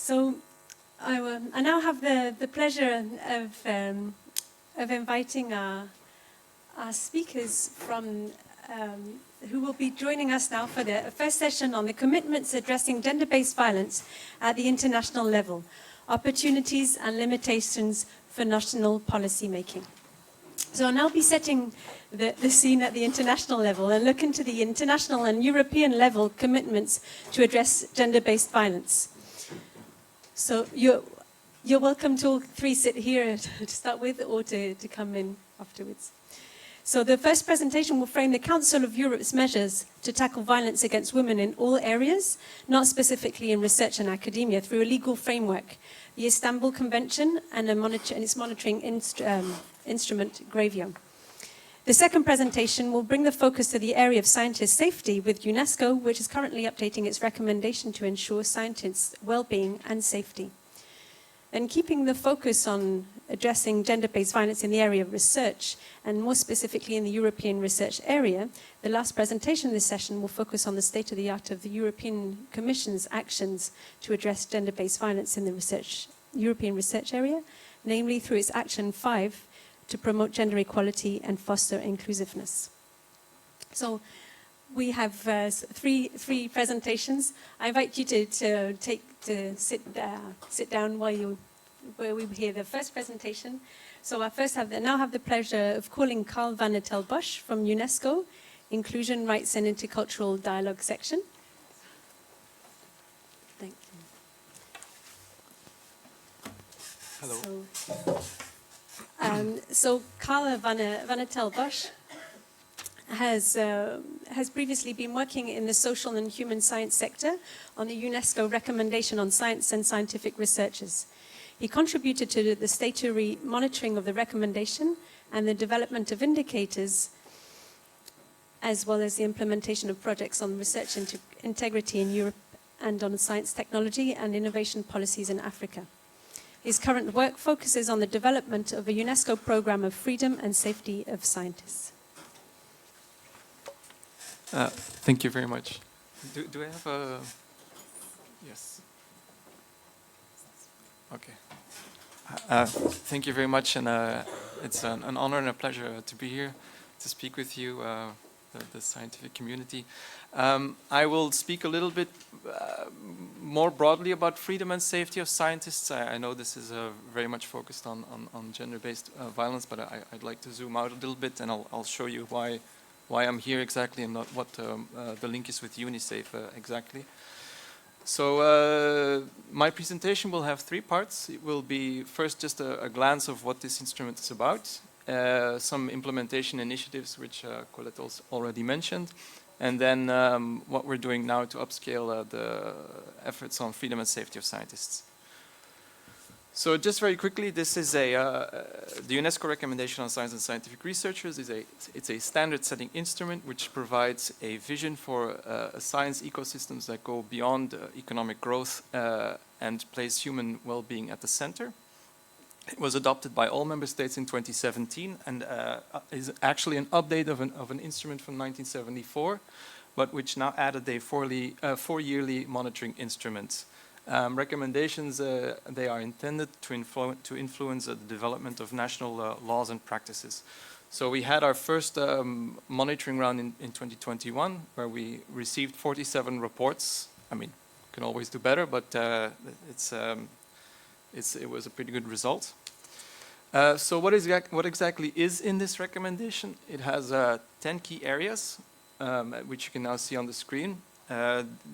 So I now have the pleasure of inviting our speakers from who will be joining us now for the first session on the commitments addressing gender-based violence at the international level, opportunities and limitations for national policy making. So I'll now be setting the scene at the international level and look into the international and European level commitments to address gender-based violence. So you're welcome to all three sit here to start with or to come in afterwards. So the first presentation will frame the Council of Europe's measures to tackle violence against women in all areas, not specifically in research and academia, through a legal framework, the Istanbul Convention and its monitoring instrument, Gravio. The second presentation will bring the focus to the area of scientist safety with UNESCO, which is currently updating its recommendation to ensure scientists' well-being and safety. And keeping the focus on addressing gender-based violence in the area of research, and more specifically in the European research area, the last presentation of this session will focus on the state-of-the-art of the European Commission's actions to address gender-based violence in the European research area, namely through its Action 5 to promote gender equality and foster inclusiveness. So we have three presentations. I invite you to sit down where we hear the first presentation. So I now have the pleasure of calling Karl Vannetelbosch from UNESCO, Inclusion, Rights and Intercultural Dialogue section. Thank you. Hello. So Karl Vannetelbosch has previously been working in the social and human science sector on the UNESCO recommendation on science and scientific researchers. He contributed to the statutory monitoring of the recommendation and the development of indicators, as well as the implementation of projects on research integrity in Europe and on science technology and innovation policies in Africa. His current work focuses on the development of a UNESCO program of freedom and safety of scientists. Thank you very much. Do I have a... Yes. Okay. Thank you very much, and it's an honor and a pleasure to be here to speak with you, the scientific community. I will speak a little bit more broadly about freedom and safety of scientists. I know this is very much focused on gender-based violence, but I'd like to zoom out a little bit, and I'll show you why I'm here exactly and what the link is with UniSAFE exactly. So my presentation will have three parts. It will be first just a glance of what this instrument is about, some implementation initiatives which Colette already mentioned, and then what we're doing now to upscale the efforts on freedom and safety of scientists. So just very quickly, this is the UNESCO recommendation on science and scientific researchers. It's a standard-setting instrument which provides a vision for science ecosystems that go beyond economic growth and place human well-being at the center. It was adopted by all member states in 2017 and is actually an update of an instrument from 1974, but which now added a four-yearly monitoring instrument. Recommendations, they are intended to influence the development of national laws and practices. So we had our first monitoring round in 2021, where we received 47 reports. I mean, can always do better, but it was a pretty good result. So what exactly is in this recommendation? It has 10 key areas, which you can now see on the screen.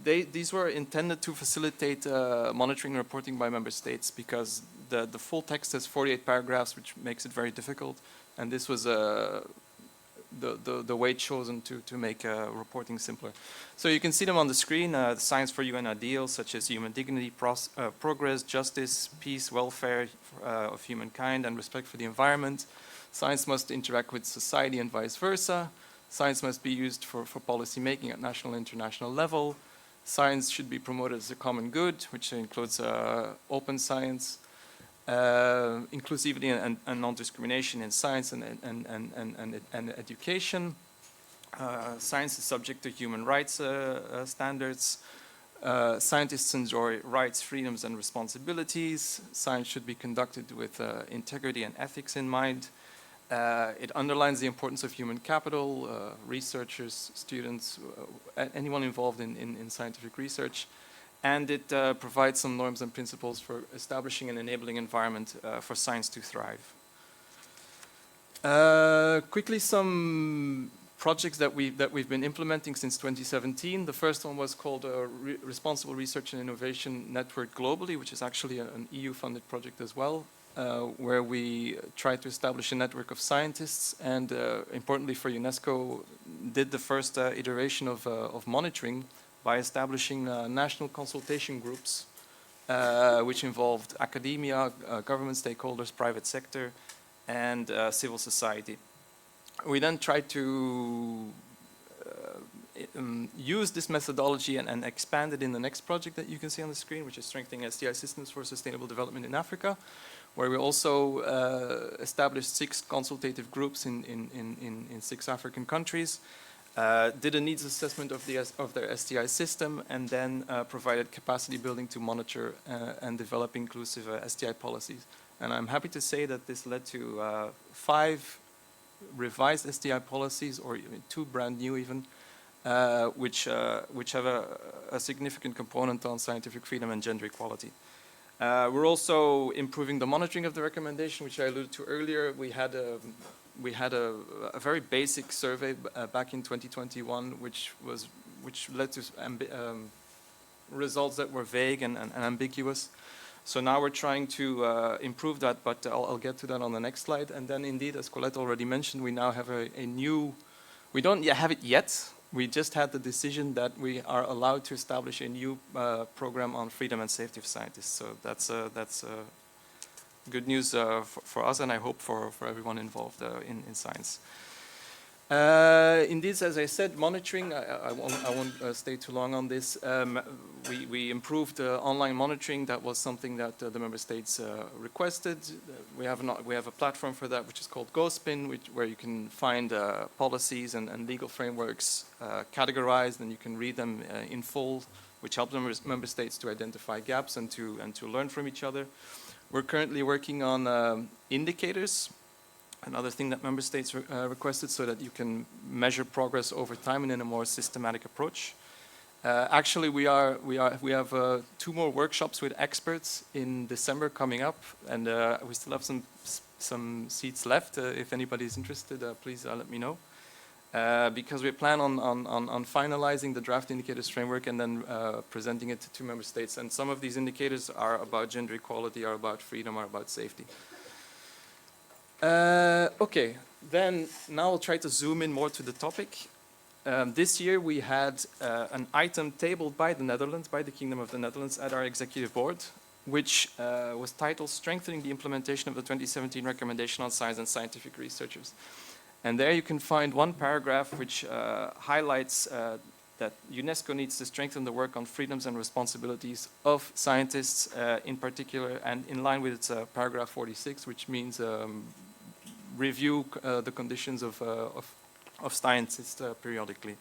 These were intended to facilitate monitoring and reporting by member states, because the full text has 48 paragraphs, which makes it very difficult. And this was the way chosen to make reporting simpler. So you can see them on the screen, the Science for UN ideals, such as human dignity, progress, justice, peace, welfare of humankind, and respect for the environment. Science must interact with society and vice versa. Science must be used for policy making at national and international level. Science should be promoted as a common good, which includes open science, inclusivity and non-discrimination in science and education. Science is subject to human rights standards. Scientists enjoy rights, freedoms, and responsibilities. Science should be conducted with integrity and ethics in mind. It underlines the importance of human capital, researchers, students, anyone involved in scientific research. And it provides some norms and principles for establishing an enabling environment for science to thrive. Quickly, some projects that we've been implementing since 2017. The first one was called Responsible Research and Innovation Network Globally, which is actually an EU-funded project as well, where we tried to establish a network of scientists and, importantly for UNESCO, did the first iteration of monitoring by establishing national consultation groups, which involved academia, government stakeholders, private sector, and civil society. We then tried to use this methodology and expand it in the next project that you can see on the screen, which is Strengthening STI Systems for Sustainable Development in Africa, where we also established 6 consultative groups in 6 African countries, did a needs assessment of their STI system, and then provided capacity building to monitor and develop inclusive STI policies. And I'm happy to say that this led to 5 revised STI policies, or 2 brand new even, which have a significant component on scientific freedom and gender equality. We're also improving the monitoring of the recommendation, which I alluded to earlier. We had a very basic survey back in 2021, which led to results that were vague and ambiguous. So now we're trying to improve that, but I'll get to that on the next slide. And then indeed, as Colette already mentioned, we now have a new, we don't have it yet. We just had the decision that we are allowed to establish a new program on freedom and safety of scientists. So that's good news for us, and I hope for everyone involved in science. Indeed, as I said, monitoring, I won't stay too long on this. We improved online monitoring. That was something that the member states requested. We have a platform for that, which is called GoSpin, where you can find policies and legal frameworks categorized, and you can read them in full, which helps member states to identify gaps and to learn from each other. We're currently working on indicators, another thing that member states requested, so that you can measure progress over time and in a more systematic approach. Actually, we have 2 more workshops with experts in December coming up, and we still have some seats left. If anybody is interested, please let me know. Because we plan on finalizing the draft indicators framework and then presenting it to member states. And some of these indicators are about gender equality, are about freedom, are about safety. Okay, then now I'll try to zoom in more to the topic. This year we had an item tabled by the Netherlands, by the Kingdom of the Netherlands, at our executive board, which was titled Strengthening the Implementation of the 2017 Recommendation on Science and Scientific Researchers. And there you can find one paragraph which highlights that UNESCO needs to strengthen the work on freedoms and responsibilities of scientists in particular, and in line with its paragraph 46, which means review the conditions of scientists periodically.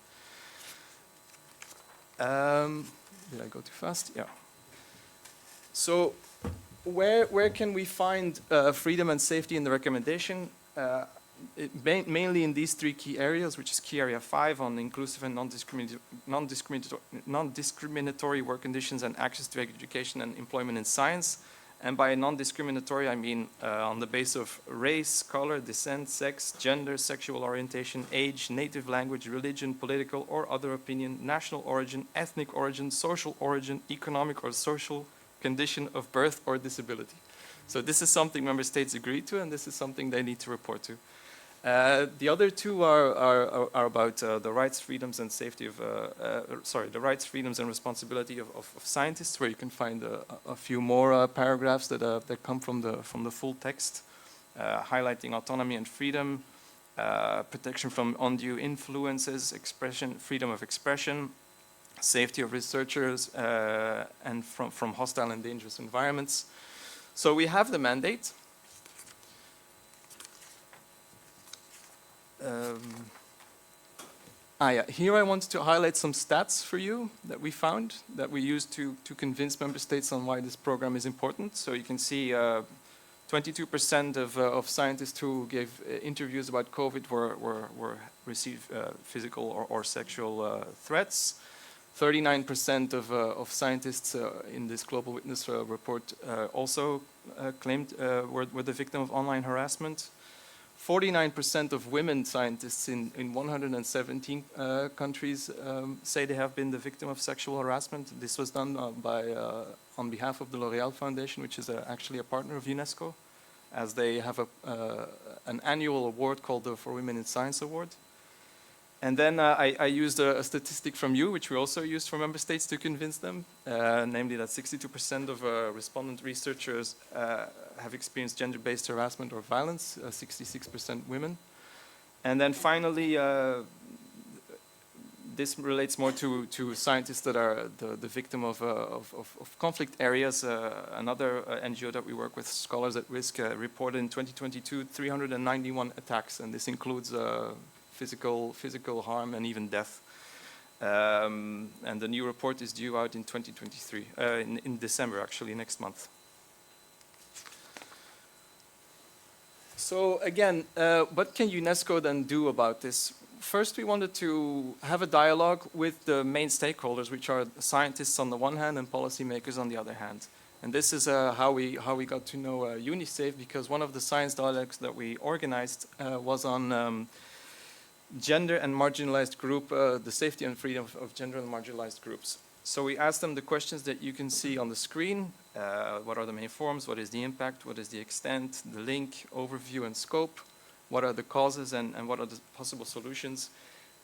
Did I go too fast? Yeah. So where can we find freedom and safety in the recommendation? Mainly in these 3 key areas, which is key area 5 on inclusive and non-discriminatory work conditions and access to education and employment in science. And by non-discriminatory, I mean on the basis of race, color, descent, sex, gender, sexual orientation, age, native language, religion, political or other opinion, national origin, ethnic origin, social origin, economic or social condition of birth or disability. So this is something member states agreed to, and this is something they need to report to. The other 2 are about the rights, freedoms, and safety of the rights, freedoms, and responsibility of scientists, where you can find a few more paragraphs that come from the full text, highlighting autonomy and freedom, protection from undue influences, freedom of expression, safety of researchers, and from hostile and dangerous environments. So we have the mandate. Yeah. Here I wanted to highlight some stats for you that we found, that we used to convince member states on why this program is important. So you can see 22% of scientists who gave interviews about COVID received physical or sexual threats. 39% of scientists in this Global Witness report also claimed were the victim of online harassment. 49% of women scientists in 117 countries say they have been the victim of sexual harassment. This was done on behalf of the L'Oréal Foundation, which is actually a partner of UNESCO, as they have an annual award called the For Women in Science Award. And then I used a statistic from you, which we also used for member states to convince them, namely that 62% of respondent researchers have experienced gender-based harassment or violence, 66% women. And then finally, this relates more to scientists that are the victim of conflict areas. Another NGO that we work with, Scholars at Risk, reported in 2022 391 attacks, and this includes physical harm and even death. And the new report is due out in 2023, in December actually, next month. So again, what can UNESCO then do about this? First, we wanted to have a dialogue with the main stakeholders, which are scientists on the one hand and policymakers on the other hand. And this is how we got to know UniSAFE, because one of the science dialogues that we organized was on gender and marginalized group, the safety and freedom of gender and marginalized groups. So we asked them the questions that you can see on the screen. What are the main forms? What is the impact? What is the extent? The link, overview, and scope? What are the causes and what are the possible solutions?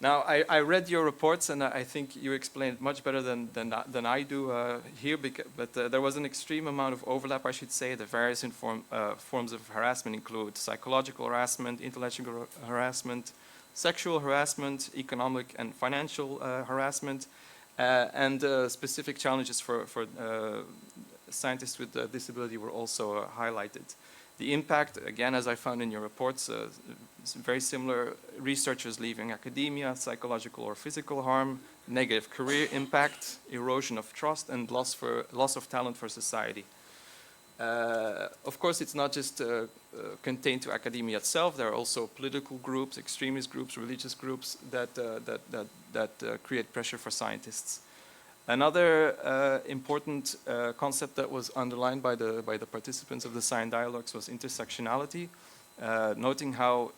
Now, I read your reports, and I think you explained much better than I do here, but there was an extreme amount of overlap, I should say. The various forms of harassment include psychological harassment, intellectual harassment, sexual harassment, economic and financial harassment, and specific challenges for scientists with disability were also highlighted. The impact, again, as I found in your reports, is very similar. Researchers leaving academia, psychological or physical harm, negative career impact, erosion of trust, and loss of talent for society. Of course, it's not just contained to academia itself. There are also political groups, extremist groups, religious groups that create pressure for scientists. Another important concept that was underlined by the participants of the Science Dialogues was intersectionality, noting how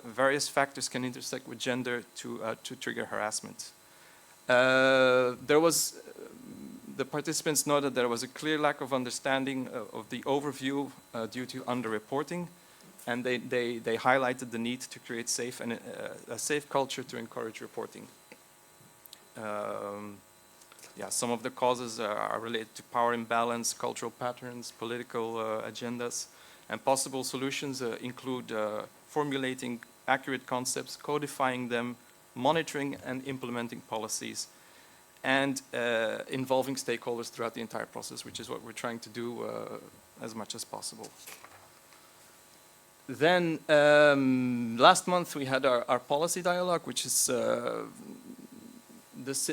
various factors can intersect with gender to trigger harassment. The participants noted there was a clear lack of understanding of the overview due to underreporting, and they highlighted the need to create a safe culture to encourage reporting. Some of the causes are related to power imbalance, cultural patterns, political agendas, and possible solutions include formulating accurate concepts, codifying them, monitoring and implementing policies, and involving stakeholders throughout the entire process, which is what we're trying to do as much as possible. Then last month we had our policy dialogue, which is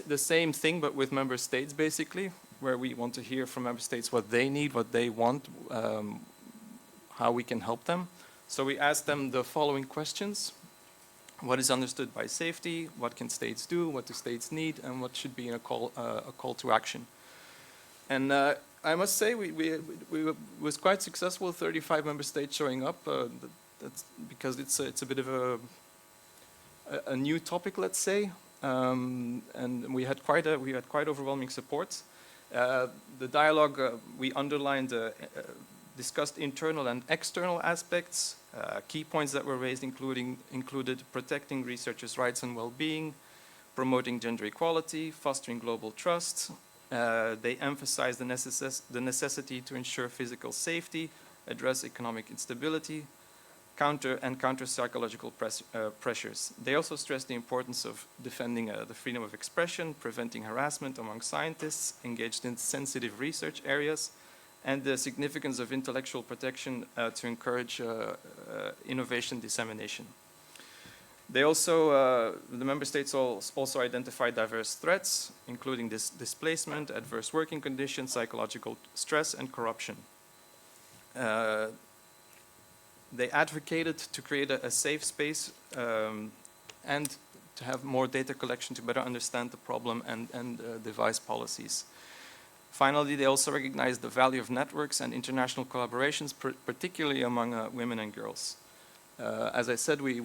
the same thing but with member states basically, where we want to hear from member states what they need, what they want, how we can help them. So we asked them the following questions. What is understood by safety? What can states do? What do states need? And what should be a call to action? And I must say we was quite successful. 35 member states showing up. That's because it's a bit of a new topic, let's say, and we had quite overwhelming support. The dialogue we underlined. Discussed internal and external aspects. Key points that were raised included protecting researchers' rights and well-being, promoting gender equality, fostering global trust. They emphasized the necessity to ensure physical safety, address economic instability, counter psychological pressures. They also stressed the importance of defending the freedom of expression, preventing harassment among scientists engaged in sensitive research areas, and the significance of intellectual protection to encourage innovation dissemination. They also, the member states also identify diverse threats, including displacement, adverse working conditions, psychological stress, and corruption. They advocated to create a safe space and to have more data collection to better understand the problem and devise policies. Finally, they also recognize the value of networks and international collaborations, particularly among women and girls. As I said, we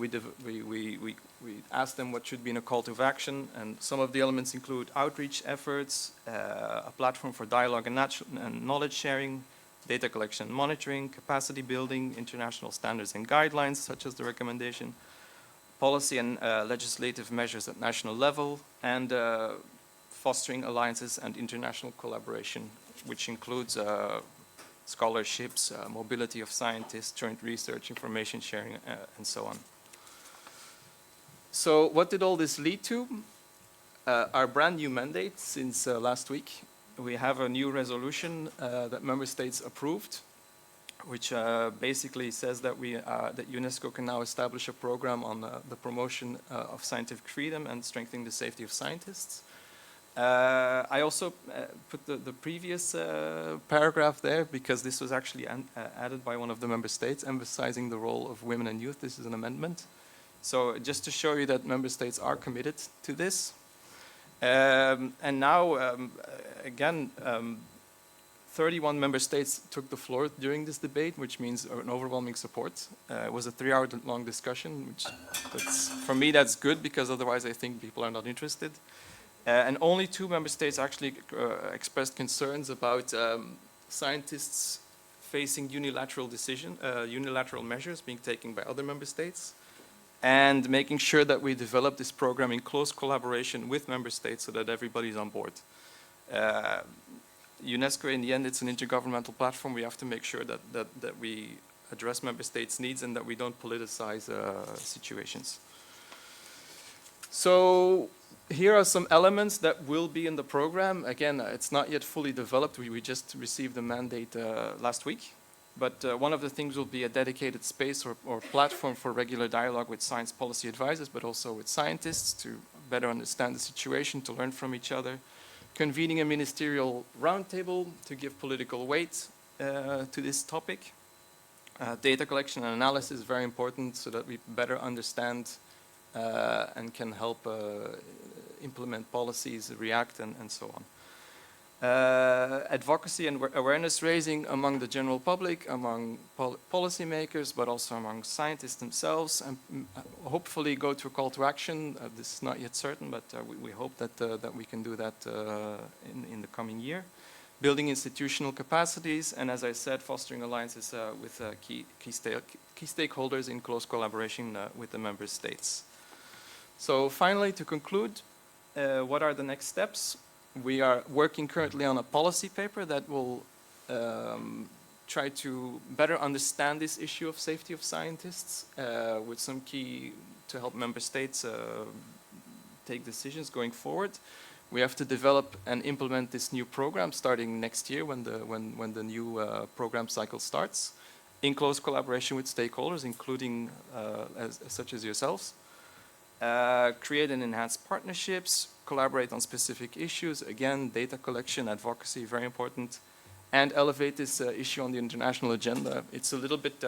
asked them what should be in a call to action, and some of the elements include outreach efforts, a platform for dialogue and knowledge sharing, data collection and monitoring, capacity building, international standards and guidelines, such as the recommendation, policy and legislative measures at national level, and fostering alliances and international collaboration, which includes scholarships, mobility of scientists, joint research, information sharing, and so on. So what did all this lead to? Our brand new mandate since last week. We have a new resolution that member states approved, which basically says that that UNESCO can now establish a program on the promotion of scientific freedom and strengthening the safety of scientists. I also put the previous paragraph there because this was actually added by one of the member states, emphasizing the role of women and youth. This is an amendment. So just to show you that member states are committed to this. And now, again, 31 member states took the floor during this debate, which means an overwhelming support. It was a 3-hour-long discussion, which for me that's good because otherwise I think people are not interested. And only 2 member states actually expressed concerns about scientists facing unilateral measures being taken by other member states, and making sure that we develop this program in close collaboration with member states so that everybody's on board. UNESCO, in the end, it's an intergovernmental platform. We have to make sure that we address member states' needs and that we don't politicize situations. So here are some elements that will be in the program. Again, it's not yet fully developed. We just received the mandate last week. But one of the things will be a dedicated space or platform for regular dialogue with science policy advisors, but also with scientists to better understand the situation, to learn from each other. Convening a ministerial roundtable to give political weight to this topic. Data collection and analysis is very important so that we better understand and can help implement policies, react, and so on. Advocacy and awareness raising among the general public, among policymakers, but also among scientists themselves, and hopefully go to a call to action. This is not yet certain, but we hope that we can do that in the coming year. Building institutional capacities, and as I said, fostering alliances with key stakeholders in close collaboration with the member states. So finally, to conclude, what are the next steps? We are working currently on a policy paper that will try to better understand this issue of safety of scientists with some key to help member states take decisions going forward. We have to develop and implement this new program starting next year when the new program cycle starts, in close collaboration with stakeholders, including such as yourselves. Create and enhance partnerships, collaborate on specific issues, again, data collection, advocacy, very important, and elevate this issue on the international agenda. It's a little bit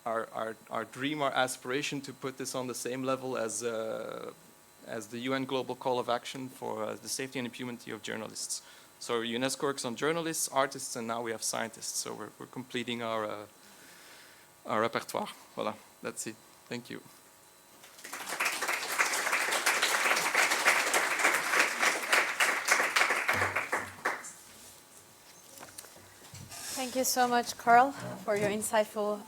our dream, our aspiration to put this on the same level as the UN Global Call of Action for the safety and impunity of journalists. So UNESCO works on journalists, artists, and now we have scientists, so we're completing our repertoire. Voilà, that's it. Thank you. Thank you so much, Carl, for your insightful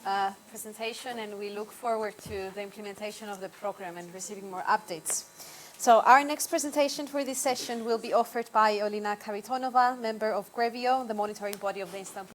presentation, and we look forward to the implementation of the program and receiving more updates. So our next presentation for this session will be offered by Olina Karitonova, member of Grevio, the monitoring body of the Istanbul